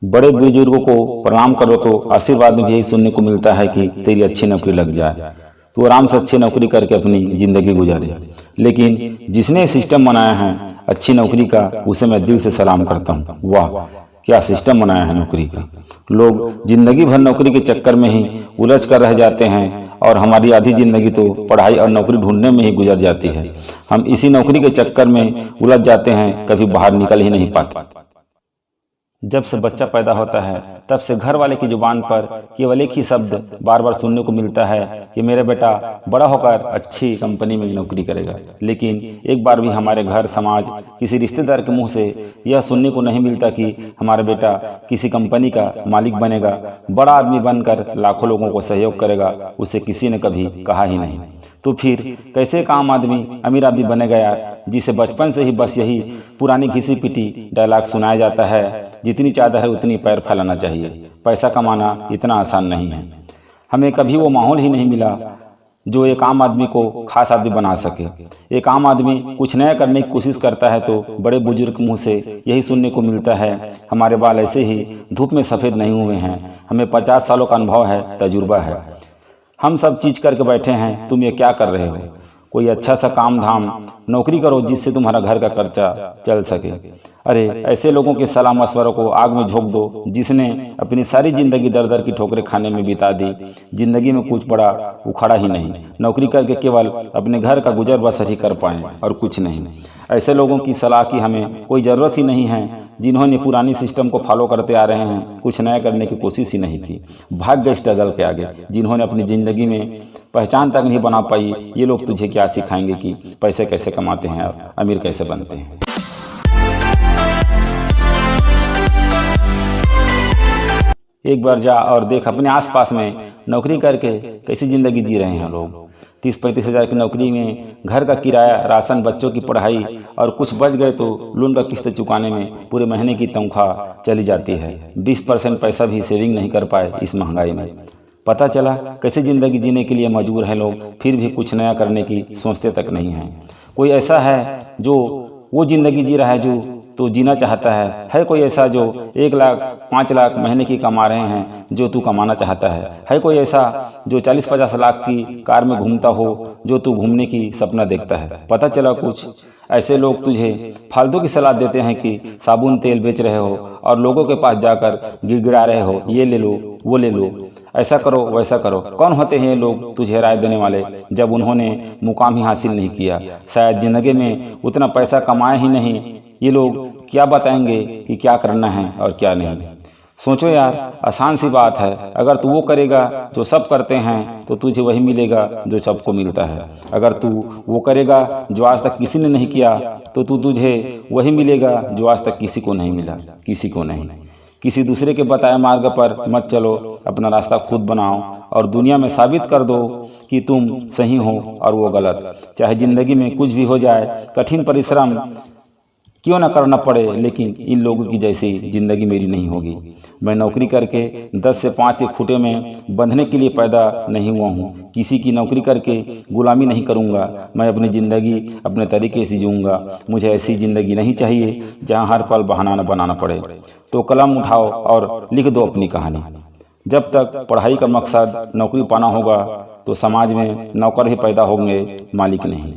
बड़े बुजुर्गों को प्रणाम करो तो आशीर्वाद में भी यही सुनने को मिलता है कि तेरी अच्छी नौकरी लग जाए, तू आराम से अच्छी नौकरी करके अपनी जिंदगी गुजारे। लेकिन जिसने सिस्टम बनाया है अच्छी नौकरी का, उसे मैं दिल से सलाम करता हूँ। वाह, क्या सिस्टम बनाया है नौकरी का। लोग जिंदगी भर नौकरी के चक्कर में ही उलझ कर रह जाते हैं और हमारी आधी जिंदगी तो पढ़ाई और नौकरी ढूंढने में ही गुजर जाती है। हम इसी नौकरी के चक्कर में उलझ जाते हैं, कभी बाहर निकल ही नहीं पाते। जब से बच्चा पैदा होता है तब से घर वाले की जुबान पर केवल एक ही शब्द बार बार सुनने को मिलता है कि मेरा बेटा बड़ा होकर अच्छी कंपनी में नौकरी करेगा। लेकिन एक बार भी हमारे घर, समाज, किसी रिश्तेदार के मुंह से यह सुनने को नहीं मिलता कि हमारा बेटा किसी कंपनी का मालिक बनेगा, बड़ा आदमी बनकर लाखों लोगों को सहयोग करेगा। उसे किसी ने कभी कहा ही नहीं। तो फिर कैसे एक आम आदमी अमीर आदमी बनेगा यार, जिसे बचपन से ही बस यही पुरानी घिसी पिटी डायलॉग सुनाया जाता है, जितनी चादर है उतनी पैर फैलाना चाहिए। पैसा कमाना इतना आसान नहीं है। हमें कभी वो माहौल ही नहीं मिला जो एक आम आदमी को खास आदमी बना सके। एक आम आदमी कुछ नया करने की कोशिश करता है तो बड़े बुजुर्ग के मुँह से यही सुनने को मिलता है, हमारे बाल ऐसे ही धूप में सफ़ेद नहीं हुए हैं, हमें 50 सालों का अनुभव है, तजुर्बा है, हम सब चीज़ करके बैठे हैं, तुम ये क्या कर रहे हो। कोई अच्छा सा काम धाम नौकरी करो जिससे तुम्हारा घर का खर्चा चल सके। अरे ऐसे लोगों के सलाह मशवरों को आग में झोंक दो जिसने अपनी सारी ज़िंदगी दर दर की ठोकरें खाने में बिता दी, ज़िंदगी में कुछ बड़ा उखाड़ा ही नहीं, नौकरी करके केवल अपने घर का गुजर बसर ही कर पाएँ और कुछ नहीं। ऐसे लोगों की सलाह की हमें कोई ज़रूरत ही नहीं है, जिन्होंने पुरानी सिस्टम को फॉलो करते आ रहे हैं, कुछ नया करने की कोशिश ही नहीं की। भाग्य स्ट्रगल के आगे जिन्होंने अपनी ज़िंदगी में पहचान तक नहीं बना पाई, ये लोग तुझे क्या सिखाएंगे कि पैसे कैसे कमाते हैं और अमीर कैसे बनते हैं। एक बार जा और देख अपने आसपास में नौकरी करके कैसी ज़िंदगी जी रहे हैं लोग। 30-35 हज़ार की नौकरी में घर का किराया, राशन, बच्चों की पढ़ाई और कुछ बच गए तो लोन का किस्त चुकाने में पूरे महीने की तनख्वाह चली जाती है। 20% पैसा भी सेविंग नहीं कर पाए इस महंगाई में। पता चला कैसे ज़िंदगी जीने के लिए मजबूर हैं लोग, फिर भी कुछ नया करने की सोचते तक नहीं हैं। कोई ऐसा है जो वो ज़िंदगी जी रहा है जो तो जीना चाहता है कोई ऐसा जो 1 लाख 5 लाख महीने की कमा रहे हैं जो तू कमाना चाहता है कोई ऐसा जो 40-50 लाख की कार में घूमता हो जो तू घूमने की सपना देखता है। पता चला कुछ ऐसे लोग तुझे फालतू की सलाह देते हैं कि साबुन तेल बेच रहे हो और लोगों के पास जाकर गिड़गिड़ा रहे हो, ये ले लो वो ले लो, ऐसा करो वैसा करो। कौन होते हैं ये लोग तुझे राय देने वाले जब उन्होंने मुकाम ही हासिल नहीं किया, शायद ज़िंदगी में उतना पैसा कमाया ही नहीं। ये लोग क्या बताएंगे कि क्या करना है और क्या नहीं। सोचो यार, आसान सी बात है, अगर तू वो करेगा जो सब करते हैं तो तुझे वही मिलेगा जो सबको मिलता है। अगर तू वो करेगा जो आज तक किसी ने नहीं किया तो तुझे वही मिलेगा जो आज तक किसी को नहीं मिला, किसी को नहीं। किसी दूसरे के बताए मार्ग पर मत चलो, अपना रास्ता खुद बनाओ और दुनिया में साबित कर दो कि तुम सही हो और वो गलत। चाहे ज़िंदगी में कुछ भी हो जाए, कठिन परिश्रम क्यों ना करना पड़े, लेकिन इन लोगों की जैसी ज़िंदगी मेरी नहीं होगी। मैं नौकरी करके 10 से 5 के खूटे में बंधने के लिए पैदा नहीं हुआ हूँ। किसी की नौकरी करके गुलामी नहीं करूँगा। मैं अपनी ज़िंदगी अपने तरीके से जीऊँगा। मुझे ऐसी ज़िंदगी नहीं चाहिए जहाँ हर पल बहाना न बनाना पड़े। तो कलम उठाओ और लिख दो अपनी कहानी। जब तक पढ़ाई का मकसद नौकरी पाना होगा तो समाज में नौकर ही पैदा होंगे, मालिक नहीं।